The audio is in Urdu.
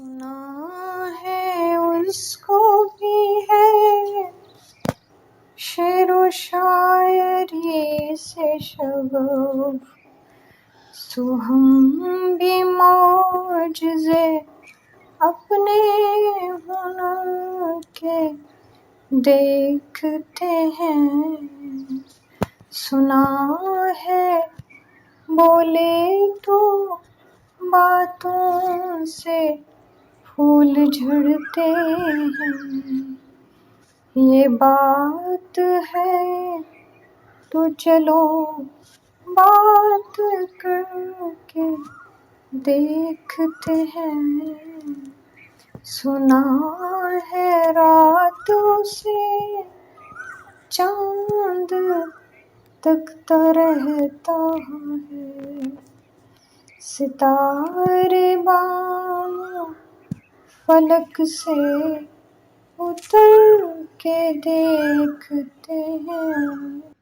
سنا ہے اس کو بھی ہے شعر و شاعری سے شغف، سو ہم بھی معجزے اپنے ہنر کے دیکھتے ہیں۔ سنا ہے بولے تو باتوں سے پھول جھڑتے ہیں، یہ بات ہے تو چلو بات کر کے دیکھتے ہیں۔ سنا ہے راتوں سے چاند تکتا رہتا ہے، ستارے بانو فلک سے اتر کے دیکھتے ہیں۔